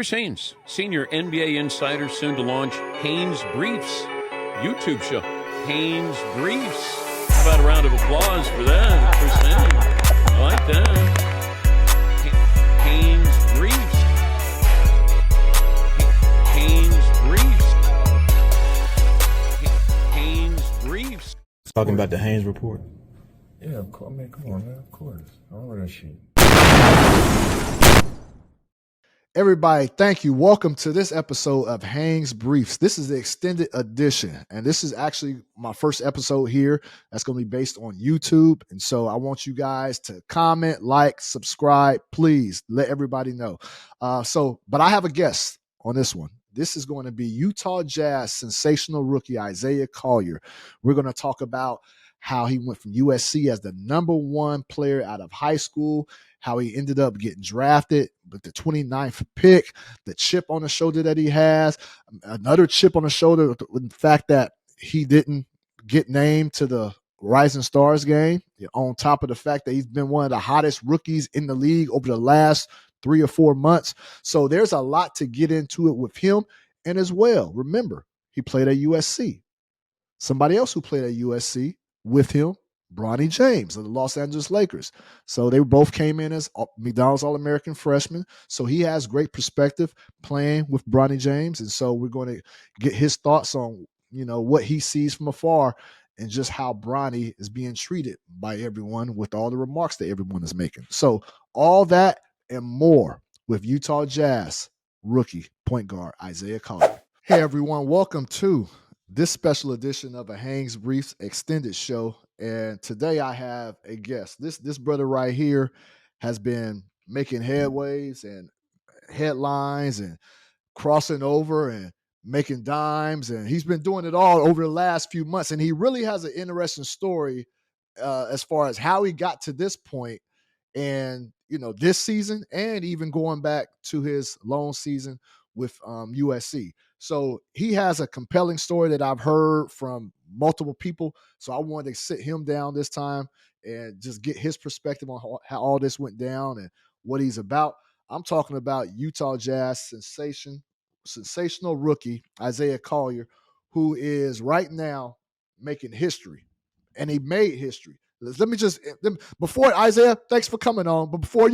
Here's Haynes, senior NBA insider, soon to launch Haynes Briefs YouTube show. Haynes Briefs. How about a round of applause for that? For Sam. I like that. Haynes Briefs. Haynes Briefs. Haynes Briefs. Talking about the Haynes report. Yeah, I mean, come on, man. Of course. I remember that shit. Everybody, thank you. Welcome to this episode of Haynes Briefs. This is the extended edition, and this is actually my first episode here. That's going to be based on YouTube, and so I want you guys to comment, like, subscribe. Please let everybody know. But I have a guest on this one. This is going to be Utah Jazz sensational rookie Isaiah Collier. We're going to talk about how he went from USC as the number one player out of high school, how he ended up getting drafted with the 29th pick, the chip on the shoulder that he has, another chip on the shoulder with the fact that he didn't get named to the Rising Stars game, on top of the fact that he's been one of the hottest rookies in the league over the last 3 or 4 months. So there's a lot to get into it with him. And as well, remember, he played at USC. Somebody else who played at USC with him, Bronny James of the Los Angeles Lakers. So they both came in as McDonald's All-American freshmen. So he has great perspective playing with Bronny James. And so we're going to get his thoughts on, what he sees from afar and just how Bronny is being treated by everyone with all the remarks that everyone is making. So all that and more with Utah Jazz rookie point guard Isaiah Collier. Hey, everyone. Welcome to this special edition of a Haynes Briefs Extended Show. And today I have a guest. This brother right here has been making headways and headlines and crossing over and making dimes. And he's been doing it all over the last few months. And he really has an interesting story as far as how he got to this point and, this season and even going back to his lone season with USC. So he has a compelling story that I've heard from multiple people. So I wanted to sit him down this time and just get his perspective on how all this went down and what he's about. I'm talking about Utah Jazz sensational rookie Isaiah Collier, who is right now making history. And he made history. Before Isaiah, thanks for coming on. But before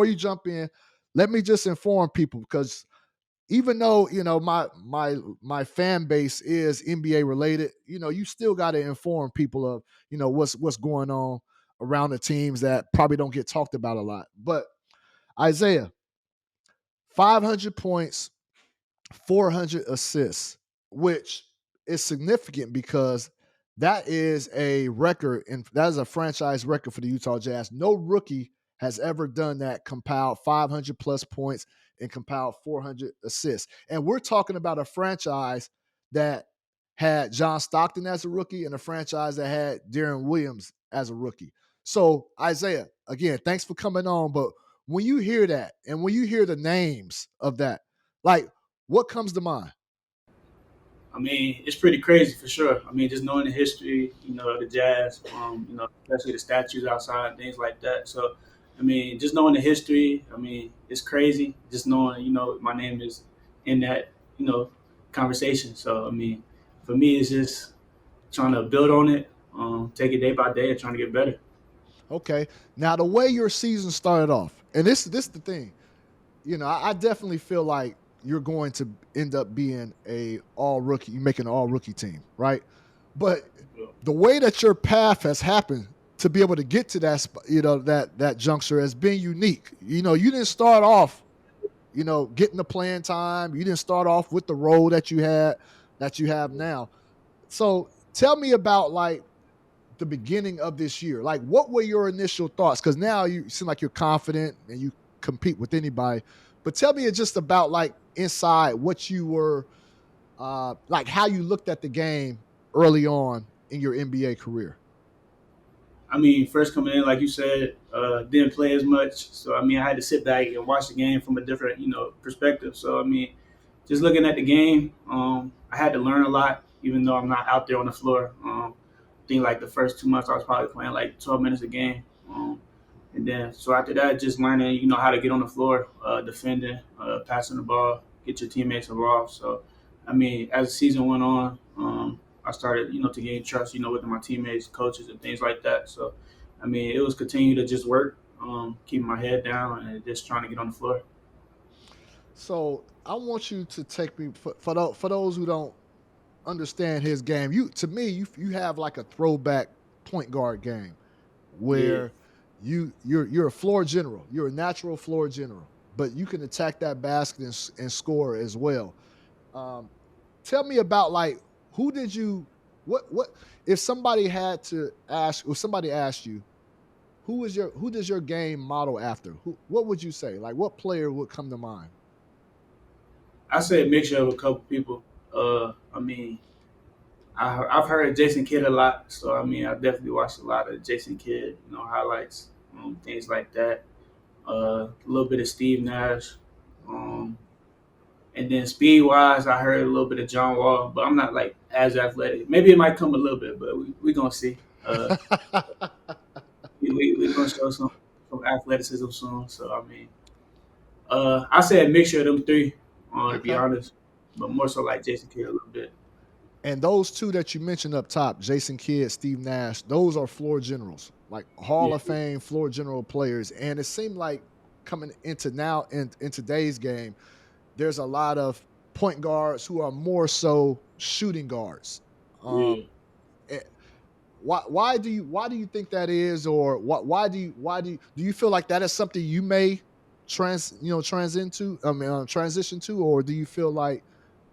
you jump in, let me just inform people, because even though, my fan base is NBA related, you still got to inform people of, what's going on around the teams that probably don't get talked about a lot. But Isaiah, 500 points, 400 assists, which is significant because that is a record, and that is a franchise record for the Utah Jazz. No rookie has ever done that, compiled 500 plus points and compiled 400 assists. And we're talking about a franchise that had John Stockton as a rookie and a franchise that had Deron Williams as a rookie. So, Isaiah, again, thanks for coming on. But when you hear that and when you hear the names of that, like, what comes to mind? I mean, it's pretty crazy for sure. I mean, just knowing the history, of the Jazz, especially the statues outside, things like that. So, I mean, just knowing the history, I mean, it's crazy. Just knowing, my name is in that, conversation. So, I mean, for me, it's just trying to build on it, take it day by day and trying to get better. Okay. Now, the way your season started off, and this is the thing, I definitely feel like you're going to end up being you're making an all-rookie team, right? But the way that your path has happened to be able to get to that, that juncture has been unique. You didn't start off, getting the playing time. You didn't start off with the role that you have now. So tell me about, like, the beginning of this year. Like, what were your initial thoughts? Because now you seem like you're confident and you compete with anybody. But tell me just about, like, inside what you were, like, how you looked at the game early on in your NBA career. I mean, first coming in, like you said, didn't play as much. So, I mean, I had to sit back and watch the game from a different, perspective. So, I mean, just looking at the game, I had to learn a lot, even though I'm not out there on the floor. I think, like, the first 2 months I was probably playing, like, 12 minutes a game. And then, so after that, just learning, how to get on the floor, defending, passing the ball, get your teammates involved. So, I mean, as the season went on, I started, to gain trust, with my teammates, coaches, and things like that. So, I mean, it was continue to just work, keeping my head down and just trying to get on the floor. So I want you to take me for those who don't understand his game. To me, you have like a throwback point guard game where you're a floor general. You're a natural floor general, but you can attack that basket and score as well. Tell me about like who did you what if somebody had to ask if somebody asked you who does your game model after? What would you say? Like what player would come to mind? I say a mixture of a couple people. I mean, I've heard Jason Kidd a lot, so I mean, I definitely watched a lot of Jason Kidd, highlights, things like that. A little bit of Steve Nash, um, and then speed wise, I heard a little bit of John Wall, but I'm not like as athletic. Maybe it might come a little bit, but we gonna see. We gonna show some athleticism soon. So I mean, I say a mixture of them three, to be Okay. honest, but more so like Jason Kidd a little bit. And those two that you mentioned up top, Jason Kidd, Steve Nash, those are floor generals, like Hall Yeah, of Fame floor general players. And it seemed like coming into now in today's game, there's a lot of point guards who are more so shooting guards. yeah. Eh, why do you think that is, or why do you feel like that is something you may transition to, or do you feel like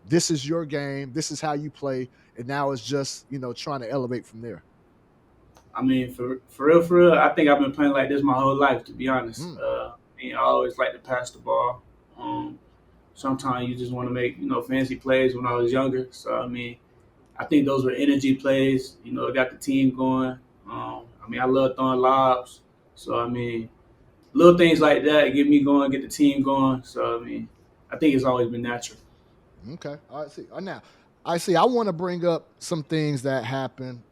this is your game, this is how you play, and now it's just trying to elevate from there? I mean, for real, I think I've been playing like this my whole life. To be honest, Mm, I always like to pass the ball. Sometimes you just want to make fancy plays. When I was younger, so I mean, I think those were energy plays. It got the team going. I mean, I love throwing lobs. So I mean, little things like that get me going, get the team going. So I mean, I think it's always been natural. okay, I see. Now, I see. I want to bring up some things that happened.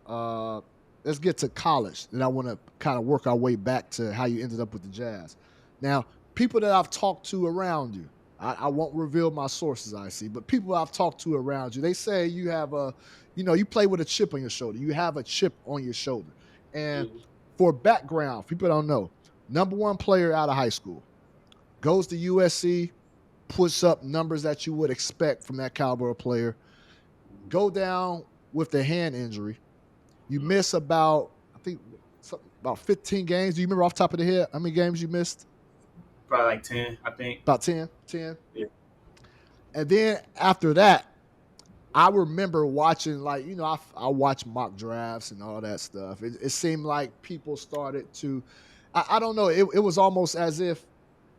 Let's get to college, and I want to kind of work our way back to how you ended up with the Jazz. Now, people that I've talked to around you, I won't reveal my sources, I see, but people I've talked to around you, they say you have you play with a chip on your shoulder. You have a chip on your shoulder. And Mhm. for background, people don't know, number one player out of high school, goes to USC, puts up numbers that you would expect from that caliber of player, go down with the hand injury. You miss I think, about 15 games. Do you remember off the top of the head how many games you missed? Probably like 10, I think. About 10, 10. Yeah. And then after that, I remember watching, like, I watched mock drafts and all that stuff. It seemed like people started to, I don't know, it was almost as if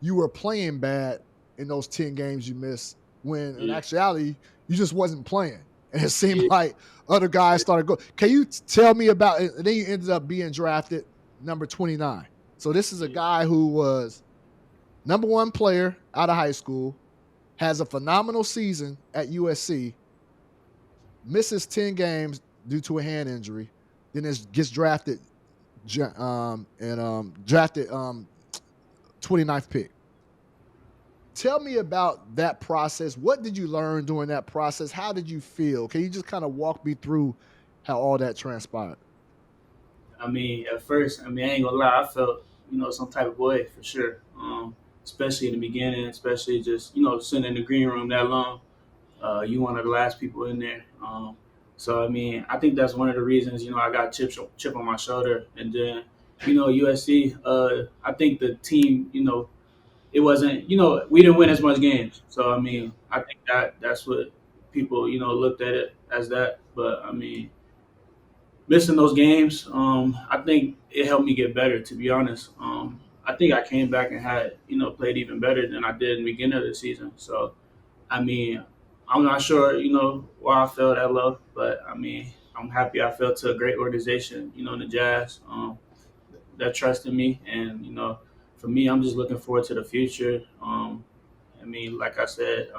you were playing bad in those 10 games you missed, when in Yeah. actuality, you just wasn't playing. And it seemed Yeah. like other guys started going. Can you tell me about it? And then you ended up being drafted number 29. So this is a Yeah. guy who was number one player out of high school, has a phenomenal season at USC, misses 10 games due to a hand injury, then gets drafted and drafted 29th pick. Tell me about that process. What did you learn during that process? How did you feel? Can you just kind of walk me through how all that transpired? I mean, at first, I ain't gonna lie, I felt, some type of way for sure. Especially in the beginning, especially just, sitting in the green room that long. You one of the last people in there. So I mean, I think that's one of the reasons, I got chip on my shoulder. And then, USC, I think the team, it wasn't, we didn't win as much games. So I Yeah. mean, I think that's what people, looked at it as that. But I mean, missing those games, I think it helped me get better. To be honest, I think I came back and had played even better than I did in the beginning of the season. So I mean, I'm not sure why I felt that low, but I mean, I'm happy I fell to a great organization, in the Jazz, that trusted me, and for me, I'm just looking forward to the future. I mean, like I said,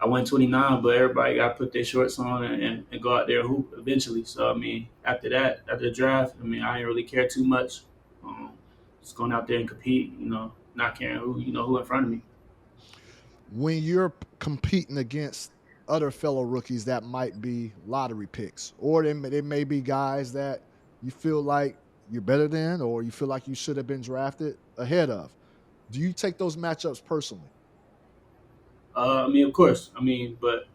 I went 29, but everybody got to put their shorts on and go out there and hoop eventually. So I mean, after that, after the draft, I mean, I didn't really care too much. Um, just going out there and compete. Not caring who in front of me. When you're competing against other fellow rookies that might be lottery picks, or they may be guys that you feel like you're better than, or you feel like you should have been drafted ahead of, do you take those matchups personally? Of course. But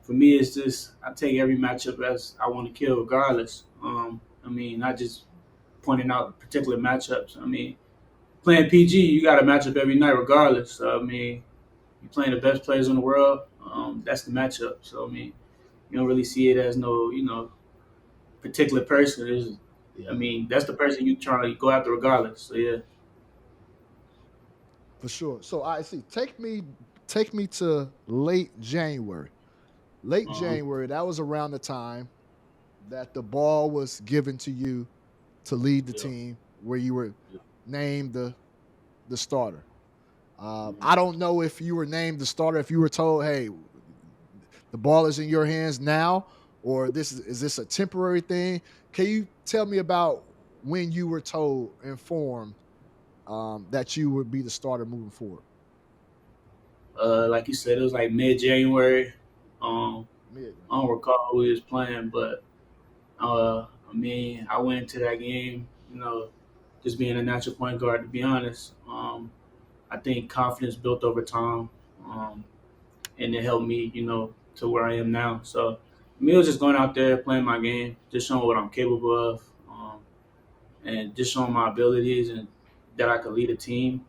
for me, it's just I take every matchup as I want to kill, regardless. Not just pointing out particular matchups. Playing PG, you got a matchup every night, regardless. So, you're playing the best players in the world. That's the matchup. So, you don't really see it as no, particular person. That's the person you trying to go after, regardless. So, yeah. For sure. So I see. Take me to late January. Late January, that was around the time that the ball was given to you to lead the team, where you were named the starter. I don't know if you were named the starter, if you were told, "Hey, the ball is in your hands now," or is this a temporary thing? Can you tell me about when you were informed that you would be the starter moving forward? Like you said, it was like mid-January. I Mid. don't recall who he was playing, but I went into that game, just being a natural point guard. To be honest, I think confidence built over time, and it helped me, to where I am now. So, it was just going out there, playing my game, just showing what I'm capable of, and just showing my abilities and that I could lead a team,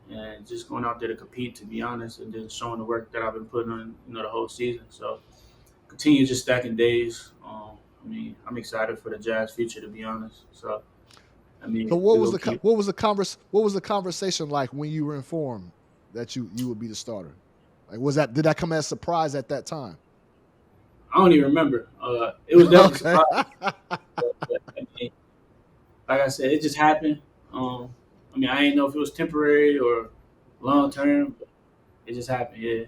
and just going out there to compete. To be honest, and just showing the work that I've been putting on, the whole season. So, continue just stacking days. I'm excited for the Jazz future, to be honest. So, So we go keep. what was the conversation like when you were informed that you would be the starter? Like, did that come as a surprise at that time? I don't even remember. It was definitely Okay. surprising. But, like I said, it just happened. I didn't know if it was temporary or long term, but it just happened. Yeah.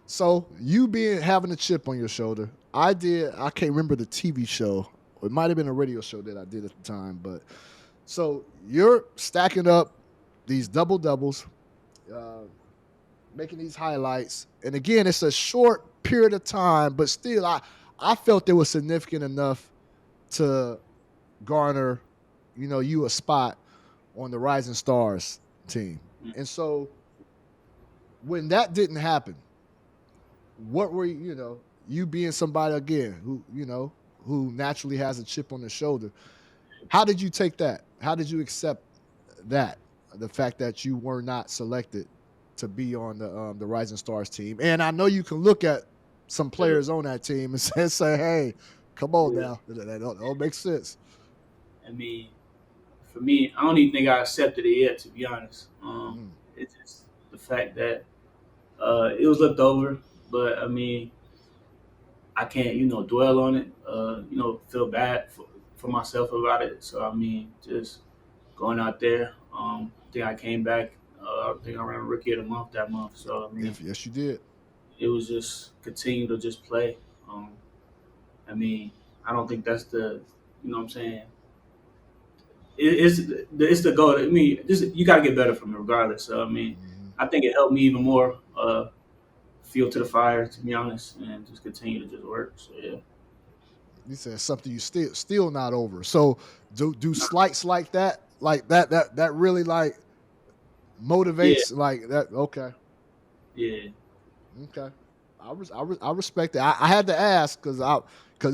So you having a chip on your shoulder. I can't remember the TV show. It might have been a radio show that I did at the time, but so you're stacking up these double doubles, making these highlights, and again, it's a short period of time, but still, I felt it was significant enough to garner, you a spot on the Rising Stars team. And so when that didn't happen, what were you being somebody again who naturally has a chip on their shoulder? How did you take that? How did you accept that, the fact that you were not selected to be on the Rising Stars team? And I know you can look at some players on that team and say, "Hey, come on now, that don't make sense." For me, I don't even think I accepted it yet, to be honest. It's just the fact that it was looked over, but I can't, dwell on it. Feel bad for myself about it. So just going out there. I think I came back. I think I ran Rookie of the Month that month. So Yes, you did. it was just continue to just play. I don't think that's the, what I'm saying. It's the goal. Just you got to get better from it, regardless. So I think it helped me even more. Fuel to the fire, to be honest, and just continue to just work. So yeah. You said something you still not over. So do slights like that really like motivates like that? Okay. Yeah. Okay. I respect it. I had to ask because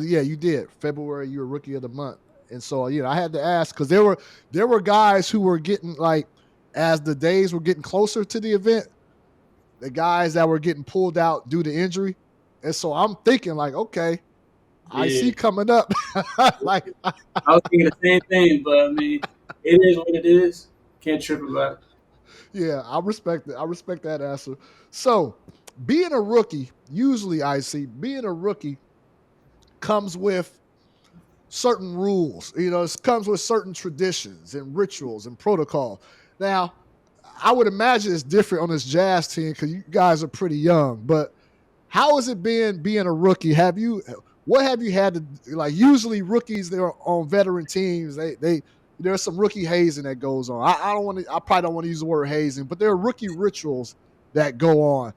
you did February, you were Rookie of the Month, and so I had to ask because there were guys who were getting, like, as the days were getting closer to the event, the guys that were getting pulled out due to injury, and so I'm thinking, like, okay, I see coming up. Like, I was thinking the same thing, but it is what it is. Can't trip about it. Yeah, I respect it. I respect that answer. So, being a rookie, usually I see being a rookie comes with certain rules. It comes with certain traditions and rituals and protocol. Now, I would imagine it's different on this Jazz team because you guys are pretty young. But how has it been being a rookie? What have you had to, like? Usually rookies, they're on veteran teams. They there's some rookie hazing that goes on. I don't want to. I probably don't want to use the word hazing, but there are rookie rituals that go on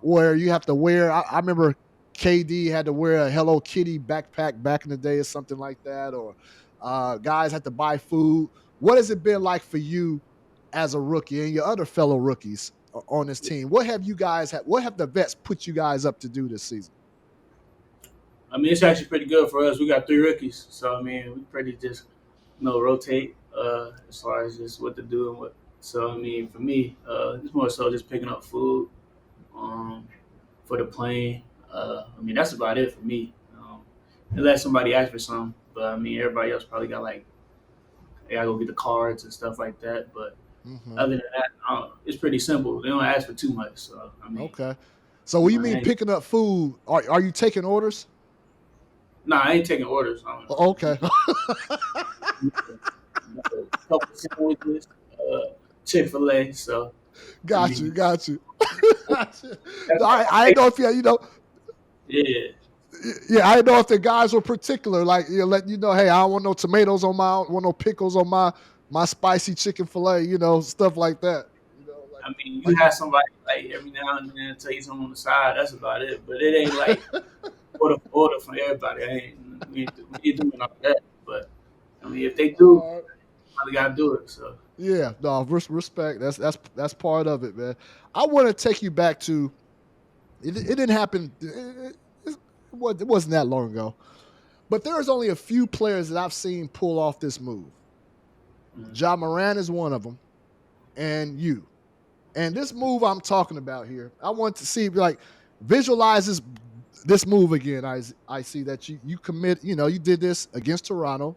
where you have to wear. I remember KD had to wear a Hello Kitty backpack back in the day or something like that, or guys had to buy food. What has it been like for you as a rookie and your other fellow rookies on this team? What have you guys had? What have the vets put you guys up to do this season? I mean, it's actually pretty good for us. We got 3 rookies, so I mean, we pretty just rotate as far as just what to do and what. So I mean, for me, it's more so just picking up food for the plane. I mean, that's about it for me. Unless somebody asks for something, but I mean, everybody else probably got like they gotta go get the cards and stuff like that. But other than that, it's pretty simple. They don't ask for too much. So I mean, okay. So when you mean picking up food, are you taking orders? No, I ain't taking orders. Okay. A couple of sandwiches, Chick-fil-A. So got you. I know if yeah. Yeah, I know if the guys were particular, like letting you know, hey, I don't want no tomatoes on I don't want no pickles on my spicy chicken fillet, stuff like that. I mean, you have somebody like every now and then tell you something on the side. That's about it. But it ain't like order from everybody. We ain't doing all that. But I mean, if they do, they gotta do it. So yeah, no, respect. That's part of it, man. I want to take you back to. It didn't happen. It wasn't that long ago, but there's only a few players that I've seen pull off this move. Ja Morant is one of them, and you. And this move I'm talking about here, I want to see, like, visualize this move again. I see that you commit, you did this against Toronto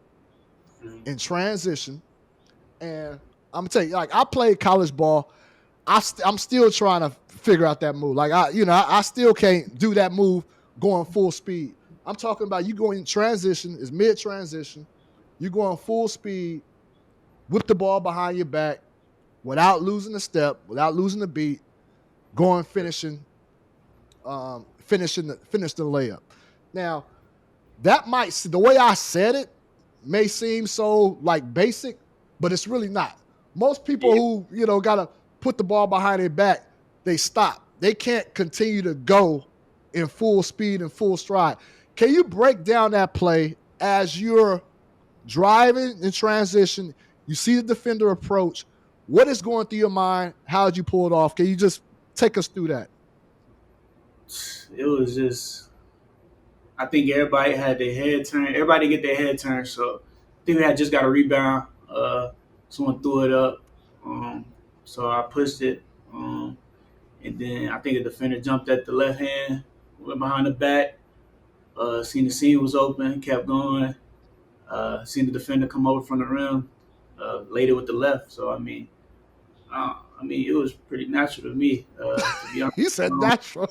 in transition. And I'm going to tell you, like, I played college ball. I'm still trying to figure out that move. Like, I still can't do that move going full speed. I'm talking about you going in transition, it's mid-transition. You're going full speed, whip the ball behind your back, without losing the step, without losing the beat, finish the layup. Now, that the way I said it may seem so like basic, but it's really not. Most people who, gotta put the ball behind their back, they stop. They can't continue to go in full speed and full stride. Can you break down that play as you're driving in transition? You see the defender approach. What is going through your mind? How did you pull it off? Can you just take us through that? It was just, I think everybody had their head turned. Everybody get their head turned. So I think we had just got a rebound. Someone threw it up. So I pushed it. And then I think the defender jumped at the left hand, went behind the back. Seen the seam was open, kept going. Seen the defender come over from the rim, laid it with the left. So I mean, it was pretty natural to me. To be honest, You said natural.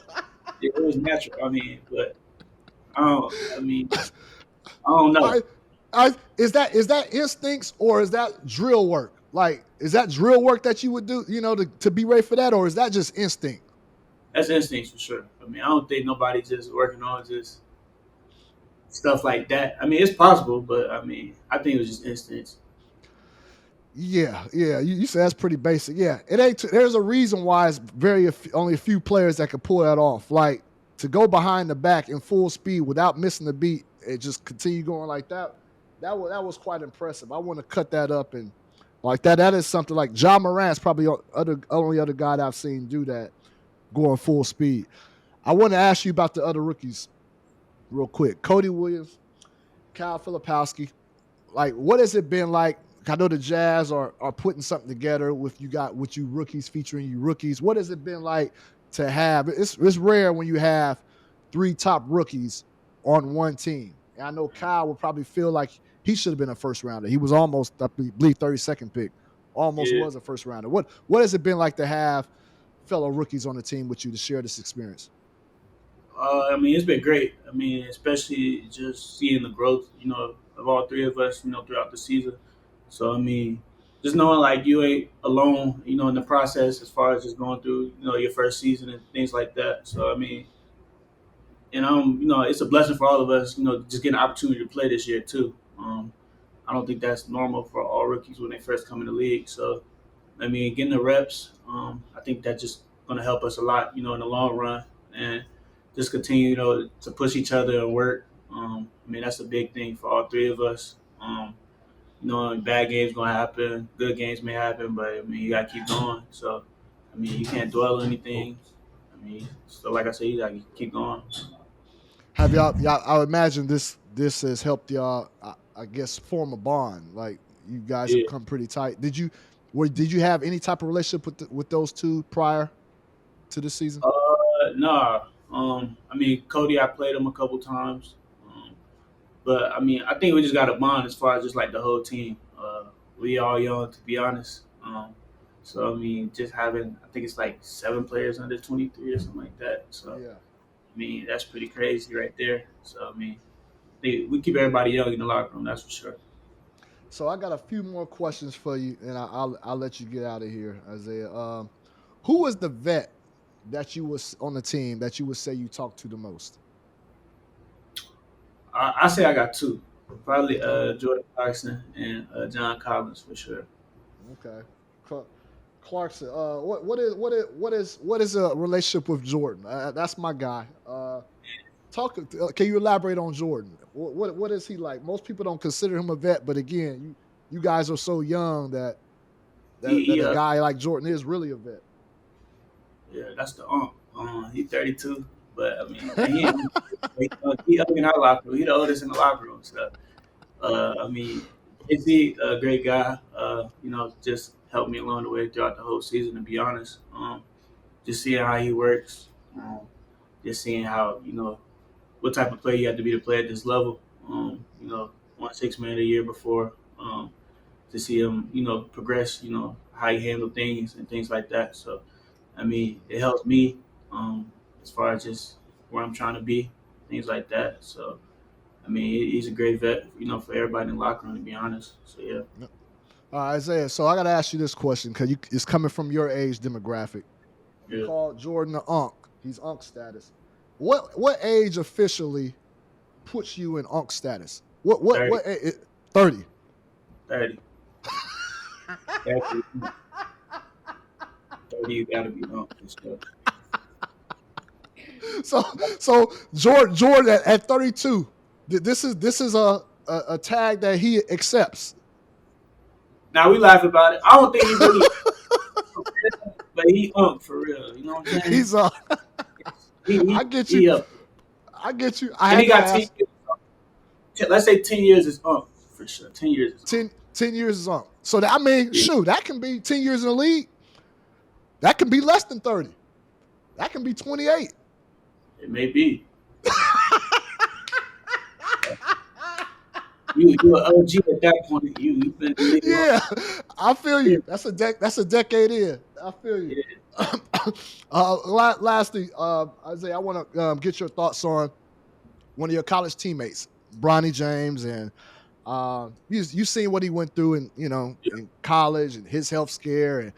it was natural. I mean, but I don't know. Is that instincts or is that drill work? Like, is that drill work that you would do, to be ready for that, or is that just instinct? That's instincts for sure. I mean, I don't think nobody's just working on just stuff like that. I mean, it's possible, but I mean, I think it was just instincts. Yeah. You said that's pretty basic. Yeah, it ain't. There's a reason why it's only a few players that can pull that off. Like, to go behind the back in full speed without missing the beat and just continue going like that. That was quite impressive. I want to cut that up and like that. That is something like Ja Morant's probably only other guy that I've seen do that, going full speed. I want to ask you about the other rookies real quick. Cody Williams, Kyle Filipowski. Like, what has it been like? I know the Jazz are putting something together with you rookies, featuring you rookies. What has it been like to have? It's rare when you have 3 top rookies on one team. And I know Kyle would probably feel like he should have been a first rounder. He was almost, I believe, 32nd pick. Almost was a first rounder. What has it been like to have fellow rookies on the team with you to share this experience? I mean, it's been great. I mean, especially just seeing the growth, of all 3 of us, throughout the season. So, I mean, just knowing like you ain't alone, in the process as far as just going through, your first season and things like that. So, I mean, and it's a blessing for all of us, just getting an opportunity to play this year too. I don't think that's normal for all rookies when they first come in the league. So I mean, getting the reps, I think that's just going to help us a lot, in the long run, and just continue, to push each other and work. I mean, that's a big thing for all three of us. Bad games gonna happen, good games may happen, but I mean, you gotta keep going. So, I mean, you can't dwell on anything. I mean, so like I said, you gotta keep going. Have y'all? I would imagine this has helped y'all. I guess form a bond. Like you guys have Yeah. come pretty tight. Did you have any type of relationship with those two prior to this season? Nah. I mean, Cody, I played him a couple times. But I mean, I think we just got a bond as far as just like the whole team. We all young, to be honest. So I mean, just having, I think it's like 7 players under 23 or something like that. So Yeah. I mean, that's pretty crazy right there. So I mean, we keep everybody young in the locker room, that's for sure. So I got a few more questions for you, and I'll let you get out of here, Isaiah. Who was the vet that you was on the team that you would say you talked to the most? I say I got two, probably Jordan Clarkson and John Collins for sure. Okay. Clarkson. What is a relationship with Jordan? That's my guy. Can you elaborate on Jordan? What is he like? Most people don't consider him a vet, but again, you guys are so young that He, he a uh, guy like Jordan is really a vet. yeah, that's the He's 32, but I mean, he up in our locker room. He the oldest in the locker room. So I mean, is he a great guy? Just helped me along the way throughout the whole season. To be honest, just seeing how he works, just seeing how what type of player you have to be to play at this level. Won 6 man a year before. To see him, progress. How he handle things and things like that. So I mean, it helps me as far as just where I'm trying to be, things like that. So I mean, he's a great vet, for everybody in the locker room, to be honest. So yeah. Isaiah, so I got to ask you this question because it's coming from your age demographic. You Yeah. call Jordan the Unk. He's Unk status. What age officially puts you in Unk status? 30. 30. 30. 30, 30, you gotta be on for sure. So Jordan at 32. This is a tag that he accepts. Now we laugh about it. I don't think he really, but he for real. You know what I'm saying? He's He I get he you. up, I get you. I and had he to got 10 ask. years. Let's say 10 years is for sure. 10 years is 10 years is Unk. So I mean, Yeah. shoot, that can be 10 years in the league. That can be less than 30. That can be 28. It may be. You an OG at that point. You've been in the league long. Yeah, I feel you. That's a decade in. I feel you. Yeah. Lastly, Isaiah, I want to get your thoughts on one of your college teammates, Bronny James, and you seen what he went through in college and his health scare, and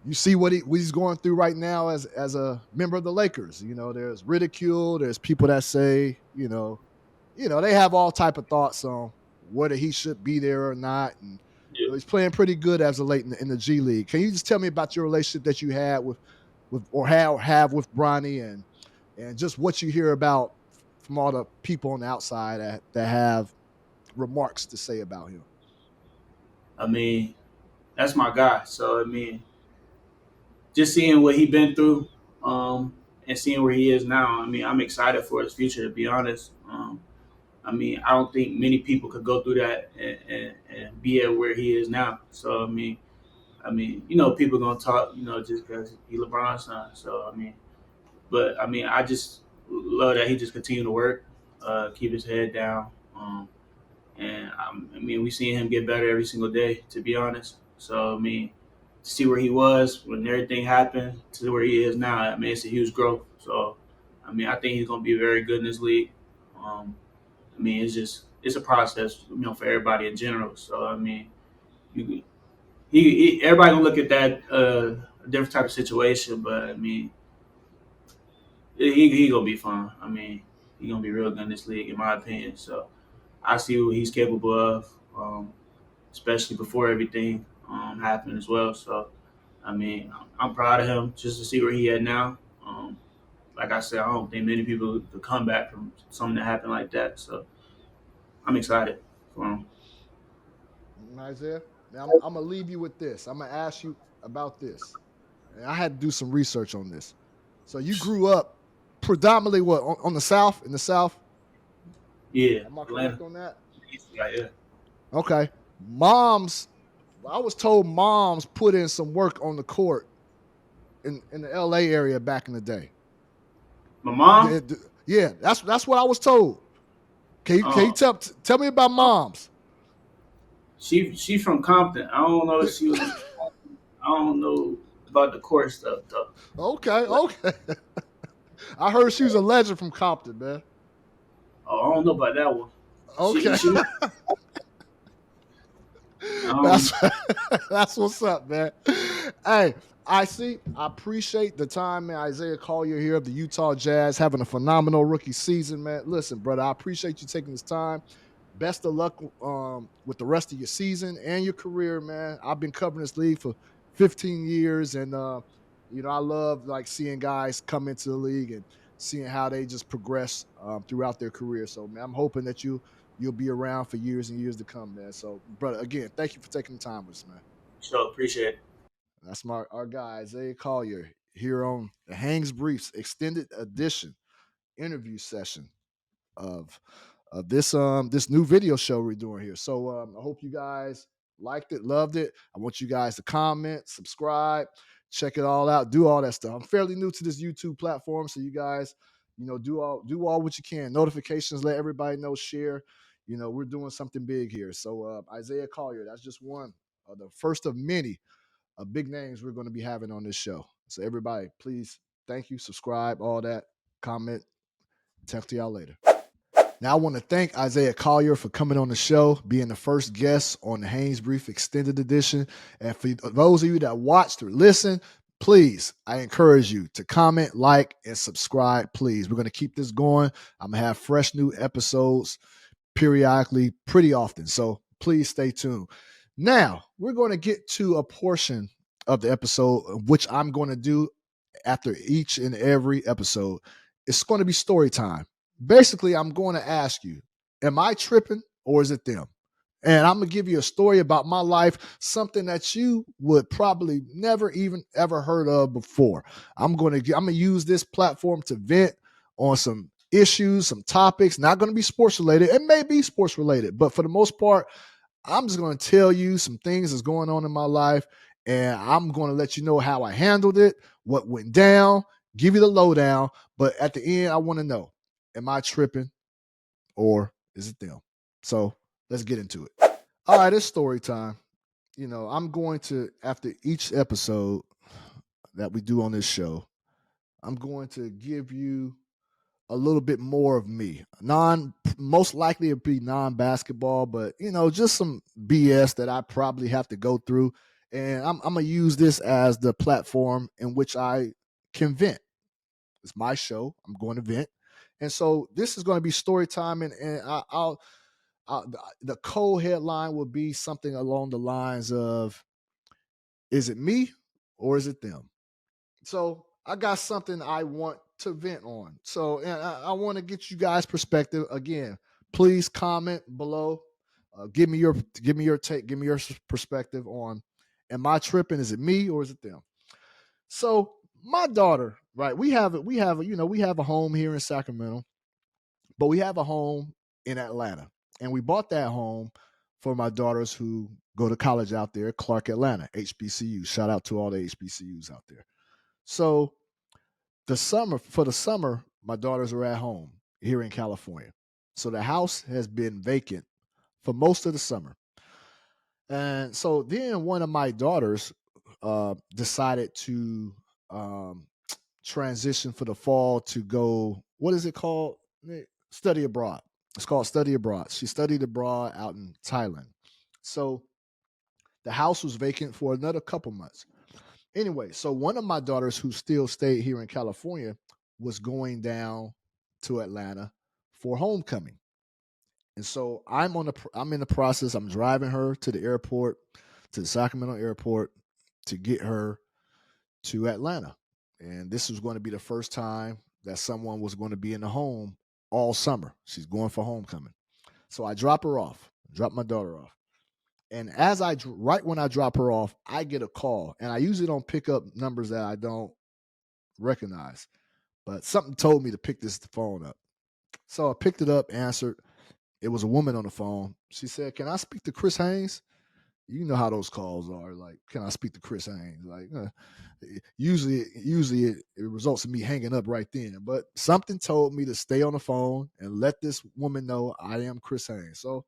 you see what he's going through right now as a member of the Lakers. There's ridicule. There's people that say, they have all type of thoughts on whether he should be there or not, and Yeah. he's playing pretty good as of late in the G League. Can you just tell me about your relationship that you had with or have with Bronny, and just what you hear about from all the people on the outside that have remarks to say about him? I mean, that's my guy. So I mean, just seeing what he been through, and seeing where he is now. I mean, I'm excited for his future. To be honest, I mean, I don't think many people could go through that and be at where he is now. So I mean, people gonna talk, just because he LeBron's son. So I mean, but I mean, I just love that he just continue to work, keep his head down, and I mean, we seeing him get better every single day. To be honest, so I mean, to see where he was when everything happened to where he is now, I mean, it's a huge growth. So I mean, I think he's gonna be very good in this league. I mean, it's a process, for everybody in general. So I mean, you, everybody gonna look at that a different type of situation, but I mean, he gonna be fine. I mean, he gonna be real good in this league, in my opinion. So I see what he's capable of. especially before everything happened as well. So, I mean, I'm proud of him just to see where he at now. Like I said, I don't think many people could come back from something that happened like that. So, I'm excited for him. Isaiah, now I'm gonna leave you with this. I'm gonna ask you about this. And I had to do some research on this. So you grew up predominantly what on the South? In the South? Yeah, Am I correct Atlanta. on that? Yeah. Okay. Moms, I was told moms put in some work on the court in the LA area back in the day. My mom, Yeah, that's what I was told. Can you uh, tell me about uh, moms? she from Compton. I don't know if she was. I don't know about the court stuff though. Okay. I heard she was a legend from Compton, man. Oh, I don't know about that one. Okay. She That's that's what's up, man. Hey, I appreciate the time, man. Isaiah Collier here of the Utah Jazz having a phenomenal rookie season, man. Listen, brother, I appreciate you taking this time. Best of luck with the rest of your season and your career, man. I've been covering this league for 15 years, and I love like seeing guys come into the league and seeing how they just progress throughout their career. So, man, I'm hoping that you'll be around for years and years to come, man. So, brother, again, thank you for taking the time with us, man. sure appreciate it. That's our guy, Isaiah Collier, here on the Haynes Briefs Extended Edition interview session of this new video show we're doing here. So I hope you guys liked it, loved it. I want you guys to comment, subscribe, check it all out, do all that stuff. I'm fairly new to this YouTube platform, so you guys, do all what you can. Notifications, let everybody know, share. We're doing something big here. So Isaiah Collier, that's just one of the first of many big names we're going to be having on this show. So everybody, please, thank you, subscribe, all that, comment. Talk to y'all later. Now, I want to thank Isaiah Collier for coming on the show, being the first guest on the Haynes Brief Extended Edition. And for those of you that watched or listened, please, I encourage you to comment, like, and subscribe, please. We're going to keep this going. I'm going to have fresh new episodes periodically, pretty often. So please stay tuned. Now, we're going to get to a portion of the episode, which I'm going to do after each and every episode. It's going to be story time. Basically, I'm going to ask you, am I tripping or is it them? And I'm going to give you a story about my life, something that you would probably never even ever heard of before. I'm going to use this platform to vent on some issues, some topics, not going to be sports related. It may be sports related, but for the most part, I'm just going to tell you some things that's going on in my life, and I'm going to let you know how I handled it, what went down, give you the lowdown. But at the end, I want to know, am I tripping or is it them? So let's get into it. All right, it's story time. I'm going to, after each episode that we do on this show, I'm going to give you a little bit more of me. Most likely it'd be non-basketball, but just some BS that I probably have to go through. And I'm gonna use this as the platform in which I can vent. It's my show. I'm going to vent. And so this is going to be story time, and the co-headline will be something along the lines of, is it me or is it them? So I got something I want to vent on. So and I want to get you guys' perspective. Again, please comment below. Give me your take. Give me your perspective on, am I tripping? Is it me or is it them? So my daughter, right? We have a home here in Sacramento, but we have a home in Atlanta, and we bought that home for my daughters who go to college out there, Clark Atlanta, HBCU. Shout out to all the HBCUs out there. So for the summer, my daughters are at home here in California. So the house has been vacant for most of the summer. And so then one of my daughters decided to um, transition for the fall to go, what is it called? Study abroad. It's called study abroad. She studied abroad out in Thailand. So the house was vacant for another couple months. Anyway, so one of my daughters who still stayed here in California was going down to Atlanta for homecoming. And so I'm in the process. I'm driving her to the airport, to the Sacramento airport, to get her to Atlanta. And this was going to be the first time that someone was going to be in the home all summer. She's going for homecoming. So I drop her off, drop my daughter off. And right when I drop her off, I get a call. And I usually don't pick up numbers that I don't recognize. But something told me to pick this phone up. So I picked it up, answered. It was a woman on the phone. She said, "Can I speak to Chris Haynes?" You know how those calls are. Like, "Can I speak to Chris Haynes?" Like, usually it results in me hanging up right then. But something told me to stay on the phone and let this woman know I am Chris Haynes. So,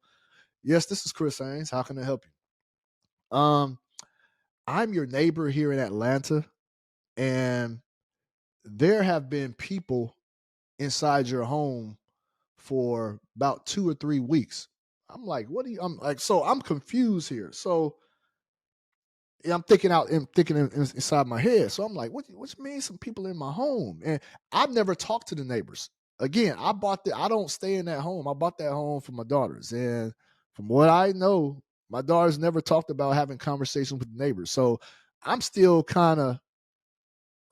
yes, this is Chris Haynes. How can I help you? I'm your neighbor here in Atlanta, and there have been people inside your home for about 2 or 3 weeks. I'm like, I'm like, so I'm confused here. So yeah, I'm thinking inside my head. So I'm like, what you mean some people in my home? And I've never talked to the neighbors. Again, I don't stay in that home. I bought that home for my daughters. And from what I know, my daughters never talked about having conversations with the neighbors. So I'm still kind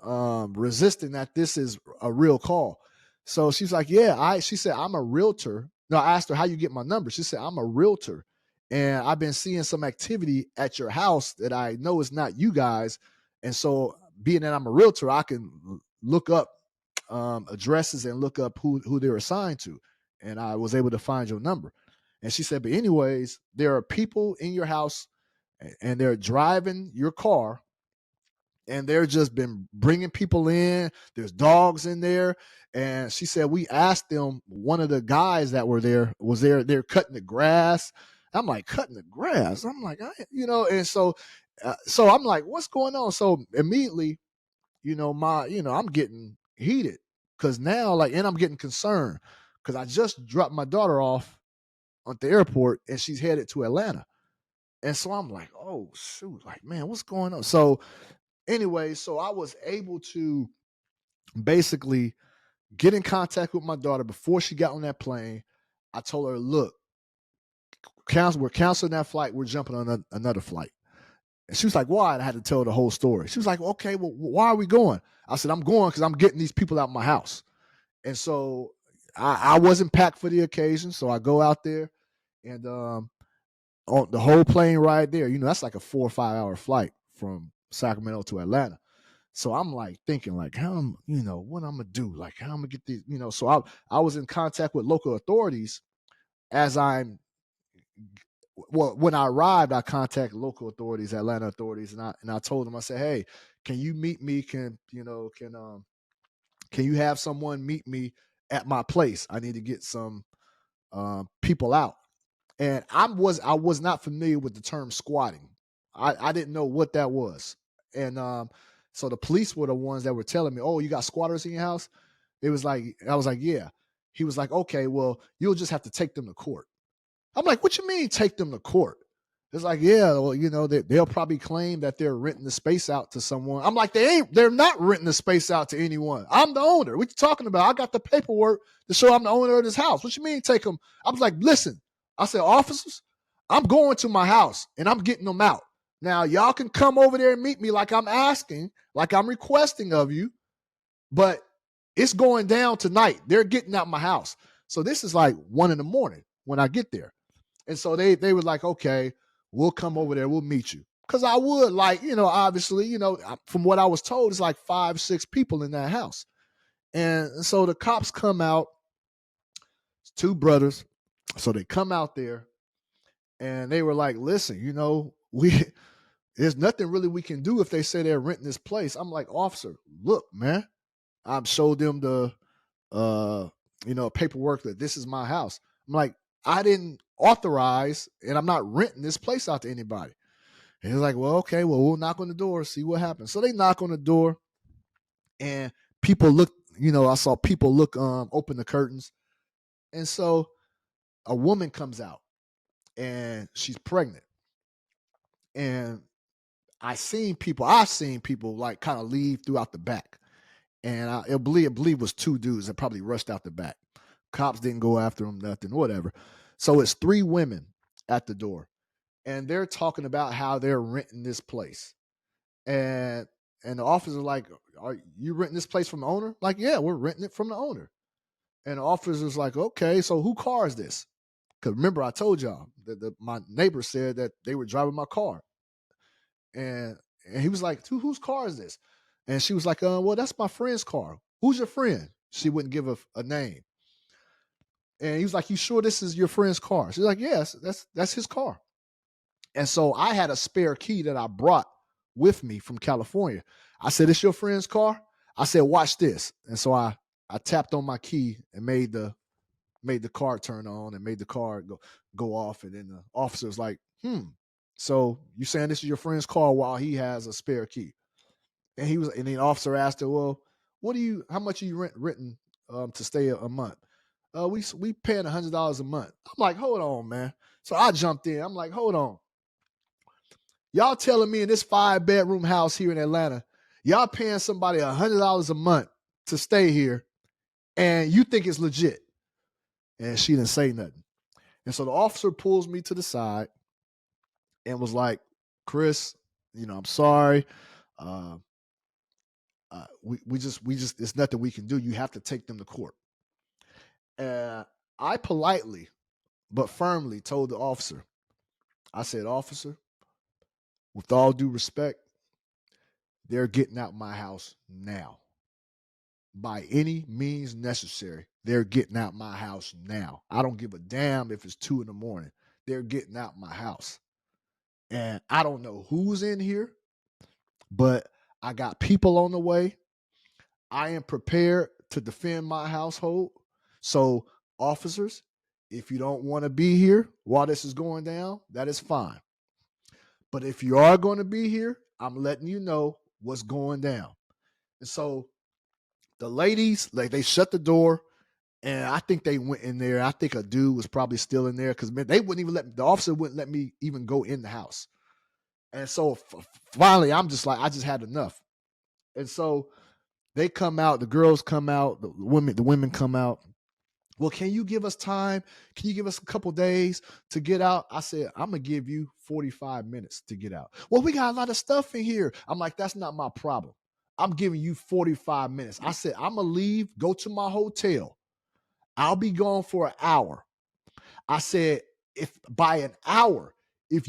of resisting that this is a real call. So she's like, yeah, she said, I'm a realtor. No, I asked her, how you get my number? She said, I'm a realtor. And I've been seeing some activity at your house that I know is not you guys. And so being that I'm a realtor, I can look up addresses and look up who they're assigned to. And I was able to find your number. And she said, but anyways, there are people in your house and they're driving your car and they're just been bringing people in. There's dogs in there. And she said, we asked them, one of the guys that were there was there, they're cutting the grass. I'm like, cutting the grass. I'm like, and so I'm like, what's going on? So immediately, I'm getting heated because now, and I'm getting concerned because I just dropped my daughter off at the airport and she's headed to Atlanta. And so I'm like, oh, shoot, like, man, what's going on? So anyway, so I was able to basically get in contact with my daughter before she got on that plane. I told her, look, we're canceling that flight. We're jumping on another flight. And she was like, why? And I had to tell her the whole story. She was like, okay, well, why are we going? I said, I'm going because I'm getting these people out of my house. And so I wasn't packed for the occasion. So I go out there and on the whole plane ride there, that's like a 4 or 5 hour flight from Sacramento to Atlanta. So I'm like thinking like, what I'm going to do? Like, how I'm going to get these, so I was in contact with local authorities when I arrived, I contacted local authorities, Atlanta authorities, and I told them, I said, hey, can you meet me? Can you have someone meet me at my place? I need to get some people out. And I was not familiar with the term squatting. I didn't know what that was. And so the police were the ones that were telling me, oh, you got squatters in your house? It was like, I was like, yeah. He was like, okay, well, you'll just have to take them to court. I'm like, what you mean take them to court? It's like, yeah, well, they'll probably claim that they're renting the space out to someone. I'm like, they're not renting the space out to anyone. I'm the owner. What you talking about? I got the paperwork to show I'm the owner of this house. What you mean take them? I was like, listen, I said, officers, I'm going to my house and I'm getting them out. Now, y'all can come over there and meet me like I'm asking, like I'm requesting of you, but it's going down tonight. They're getting out my house. So this is like 1 a.m. when I get there. And so they were like, okay, we'll come over there. We'll meet you. Because I would obviously, from what I was told, it's like 5, 6 people in that house. And so the cops come out, 2 brothers. So they come out there and they were like, listen, there's nothing really we can do if they say they're renting this place. I'm like, officer, look, man, I've showed them the, paperwork that this is my house. I'm like, I didn't authorize and I'm not renting this place out to anybody. And he's like, well, okay, well, we'll knock on the door, see what happens. So they knock on the door and people look, I saw people look, open the curtains. And so a woman comes out and she's pregnant. And I've seen people like kind of leave throughout the back. And I believe it was 2 dudes that probably rushed out the back. Cops didn't go after them, nothing, whatever. So it's 3 women at the door, and they're talking about how they're renting this place. And the officer's like, "Are you renting this place from the owner?" Like, "Yeah, we're renting it from the owner." And the officer's like, "Okay, so who car is this?" Because remember, I told y'all that my neighbor said that they were driving my car. And he was like, whose car is this? And she was like, well, that's my friend's car. Who's your friend? She wouldn't give a name. And he was like, you sure this is your friend's car? She's like, yes, that's his car. And so I had a spare key that I brought with me from California. I said, it's your friend's car? I said, watch this. And so I tapped on my key and made the car turn on and made the car go off. And then the officer was like, so you saying this is your friend's car while he has a spare key? And the officer asked her, well, how much are you renting to stay a month? We paying $100 a month. I'm like, hold on, man. So I jumped in. I'm like, hold on. Y'all telling me in this 5-bedroom house here in Atlanta, y'all paying somebody $100 a month to stay here, and you think it's legit? And she didn't say nothing. And so the officer pulls me to the side and was like, Chris, I'm sorry. We just, it's nothing we can do. You have to take them to court. I politely but firmly told the officer, I said, officer, with all due respect, they're getting out my house now. By any means necessary, they're getting out my house now. I don't give a damn if it's 2 a.m. They're getting out my house. And I don't know who's in here, but I got people on the way. I am prepared to defend my household. So, officers, if you don't want to be here while this is going down, that is fine. But if you are going to be here, I'm letting you know what's going down. And so the ladies, like, they shut the door, and I think they went in there. I think a dude was probably still in there because they wouldn't even the officer wouldn't let me even go in the house. And so finally, I'm just like, I just had enough. And so they come out, the girls come out, the women come out. Well, can you give us time? Can you give us a couple days to get out? I said, I'm going to give you 45 minutes to get out. Well, we got a lot of stuff in here. I'm like, that's not my problem. I'm giving you 45 minutes. I said, I'm going to leave, go to my hotel. I'll be gone for an hour. I said, if by an hour, if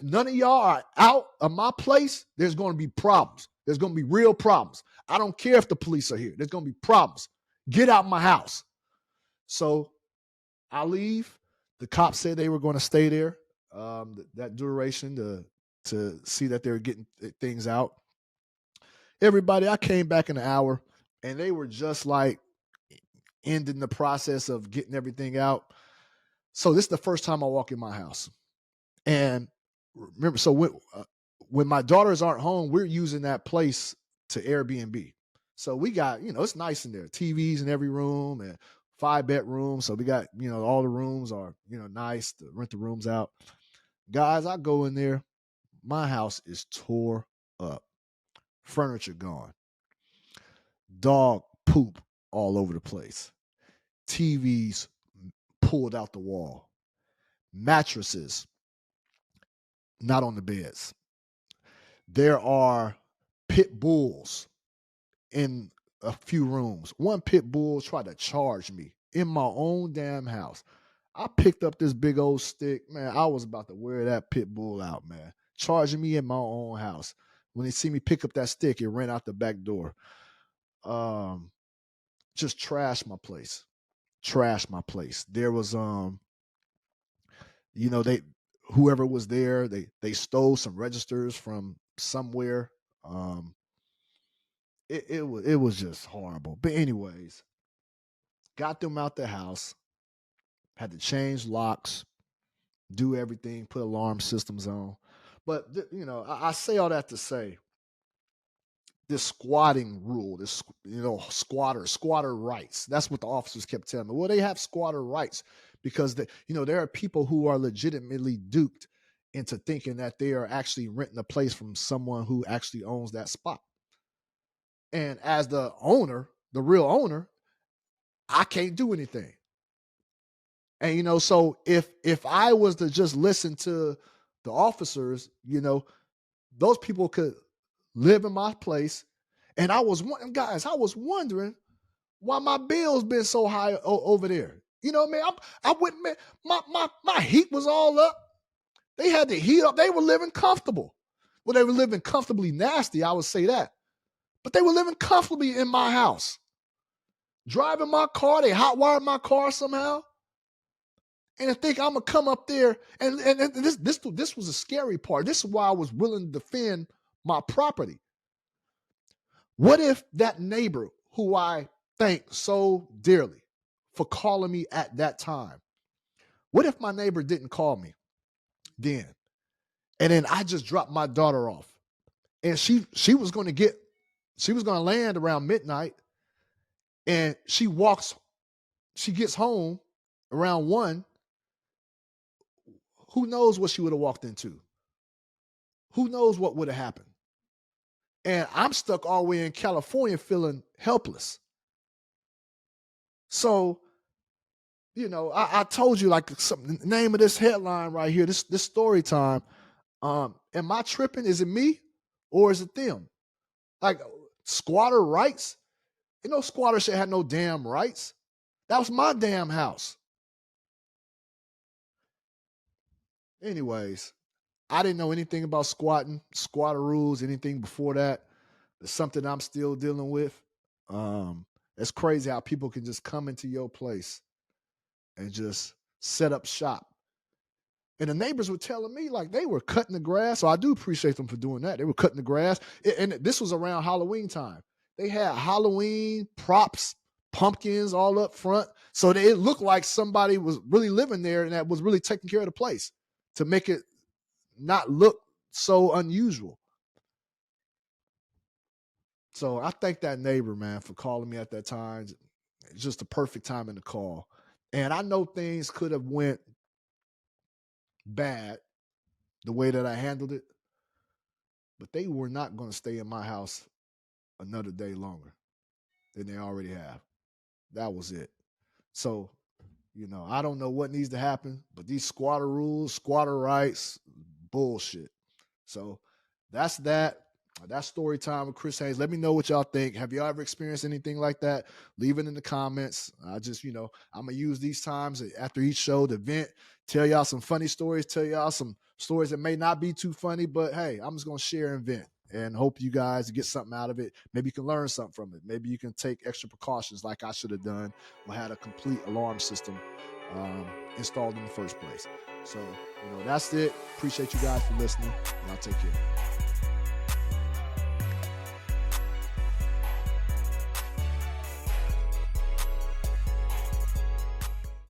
none of y'all are out of my place, there's going to be problems. There's going to be real problems. I don't care if the police are here. There's going to be problems. Get out my house. So I leave. The cops said they were going to stay there that duration to see that they're getting things out. Everybody, I came back in an hour, and they were just like ending the process of getting everything out. So this is the first time I walk in my house. And remember, so when my daughters aren't home, we're using that place to Airbnb. So we got, it's nice in there, TVs in every room and 5 bedrooms. So we got, all the rooms are, nice to rent the rooms out. Guys, I go in there. My house is tore up. Furniture gone. Dog poop all over the place. TVs pulled out the wall. Mattresses not on the beds. There are pit bulls in a few rooms. One pit bull tried to charge me in my own damn house. I picked up this big old stick. Man, I was about to wear that pit bull out, man. Charging me in my own house. When they see me pick up that stick, it ran out the back door. Just trashed my place. Trashed my place. There was whoever was there, they stole some registers from somewhere. It was just horrible. But anyways, got them out the house, had to change locks, do everything, put alarm systems on. But I say all that to say this squatting rule, this squatter rights. That's what the officers kept telling me. Well, they have squatter rights because there are people who are legitimately duped into thinking that they are actually renting a place from someone who actually owns that spot. And as the owner, the real owner, I can't do anything. And, you know, so if I was to just listen to the officers, you know, those people could live in my place. And I was wondering why my bills been so high over there. You know what I mean? I wouldn't, man, my heat was all up. They had the heat up. They were living comfortable. Well, they were living comfortably nasty, I would say that. But they were living comfortably in my house. Driving my car, they hotwired my car somehow. And I think I'm gonna come up there, and this was a scary part. This is why I was willing to defend my property. What if that neighbor who I thank so dearly for calling me at that time, what if my neighbor didn't call me then? And then I just dropped my daughter off. And she was gonna land around midnight, and she gets home around 1. Who knows what she would have walked into? Who knows what would have happened? And I'm stuck all the way in California feeling helpless. So, you know, I told you, like, the name of this headline right here, this story time. Am I tripping? Is it me or is it them? Like, squatter rights? You know, squatters should have no damn rights. That was my damn house. Anyways, I didn't know anything about squatting, squatter rules, anything before that. It's something I'm still dealing with. It's crazy how people can just come into your place and just set up shop. And the neighbors were telling me, like, they were cutting the grass. So I do appreciate them for doing that. They were cutting the grass. And this was around Halloween time. They had Halloween props, pumpkins all up front. So it looked like somebody was really living there and that was really taking care of the place to make it not look so unusual. So I thank that neighbor, man, for calling me at that time. It's just the perfect time in the call. And I know things could have went bad the way that I handled it, but they were not going to stay in my house another day longer than they already have. That was it. So, you know, I don't know what needs to happen, but these squatter rules, squatter rights, bullshit. So that's that. That's story time with Chris Haynes. Let me know what y'all think. Have y'all ever experienced anything like that? Leave it in the comments. I just, you know, I'm going to use these times after each show to vent, tell y'all some funny stories, tell y'all some stories that may not be too funny, but hey, I'm just going to share and vent and hope you guys get something out of it. Maybe you can learn something from it. Maybe you can take extra precautions like I should have done or had a complete alarm system installed in the first place. So, you know, that's it. Appreciate you guys for listening. Y'all take care.